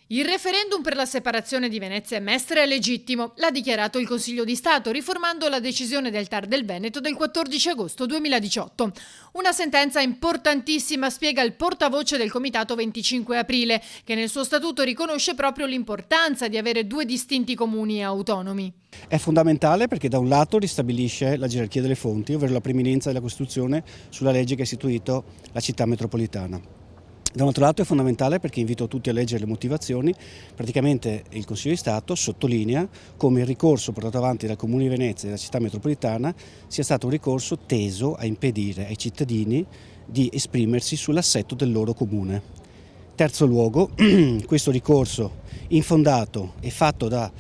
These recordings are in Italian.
Il referendum per la separazione di Venezia e Mestre è legittimo, l'ha dichiarato il Consiglio di Stato, riformando la decisione del TAR del Veneto del 14 agosto 2018. Una sentenza importantissima, spiega il portavoce del Comitato 25 aprile, che nel suo statuto riconosce proprio l'importanza di avere due distinti comuni autonomi. È fondamentale perché da un lato ristabilisce la gerarchia delle fonti, ovvero la preminenza della Costituzione sulla legge che ha istituito la città metropolitana. Da un altro lato è fondamentale perché invito tutti a leggere le motivazioni. Praticamente il Consiglio di Stato sottolinea come il ricorso portato avanti dal Comune di Venezia e dalla città metropolitana sia stato un ricorso teso a impedire ai cittadini di esprimersi sull'assetto del loro comune. Terzo luogo, questo ricorso infondato e fatto da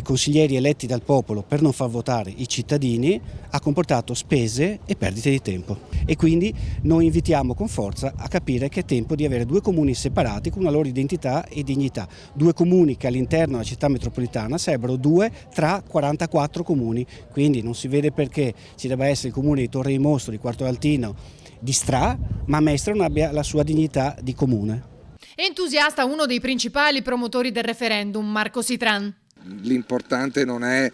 consiglieri eletti dal popolo per non far votare i cittadini ha comportato spese e perdite di tempo e quindi noi invitiamo con forza a capire che è tempo di avere due comuni separati con una loro identità e dignità, due comuni che all'interno della città metropolitana sarebbero due tra 44 comuni, quindi non si vede perché ci debba essere il comune di Torre dei Mostro, di Quarto Valtino, di Stra, ma Mestre non abbia la sua dignità di comune. Entusiasta uno dei principali promotori del referendum, Marco Sitran. L'importante non è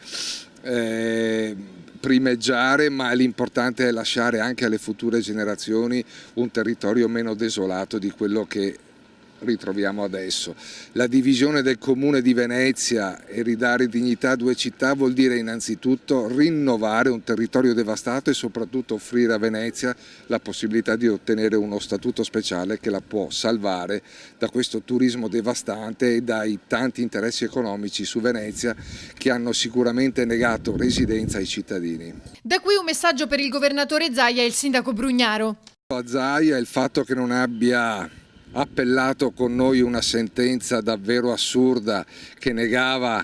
primeggiare, ma l'importante è lasciare anche alle future generazioni un territorio meno desolato di quello che ritroviamo adesso. La divisione del Comune di Venezia e ridare dignità a due città vuol dire innanzitutto rinnovare un territorio devastato e soprattutto offrire a Venezia la possibilità di ottenere uno statuto speciale che la può salvare da questo turismo devastante e dai tanti interessi economici su Venezia che hanno sicuramente negato residenza ai cittadini. Da qui un messaggio per il governatore Zaia e il sindaco Brugnaro. A Zaia il fatto che non abbia appellato con noi una sentenza davvero assurda che negava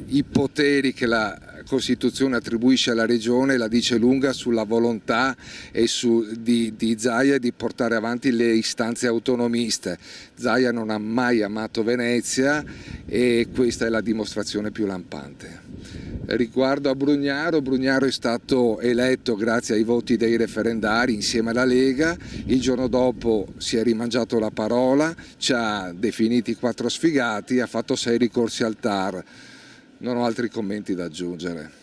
i poteri che la Costituzione attribuisce alla Regione la dice lunga sulla volontà di Zaia di portare avanti le istanze autonomiste. Zaia non ha mai amato Venezia e questa è la dimostrazione più lampante. Riguardo a Brugnaro, Brugnaro è stato eletto grazie ai voti dei referendari insieme alla Lega, il giorno dopo si è rimangiato la parola, ci ha definiti 4 sfigati, ha fatto 6 ricorsi al TAR, non ho altri commenti da aggiungere.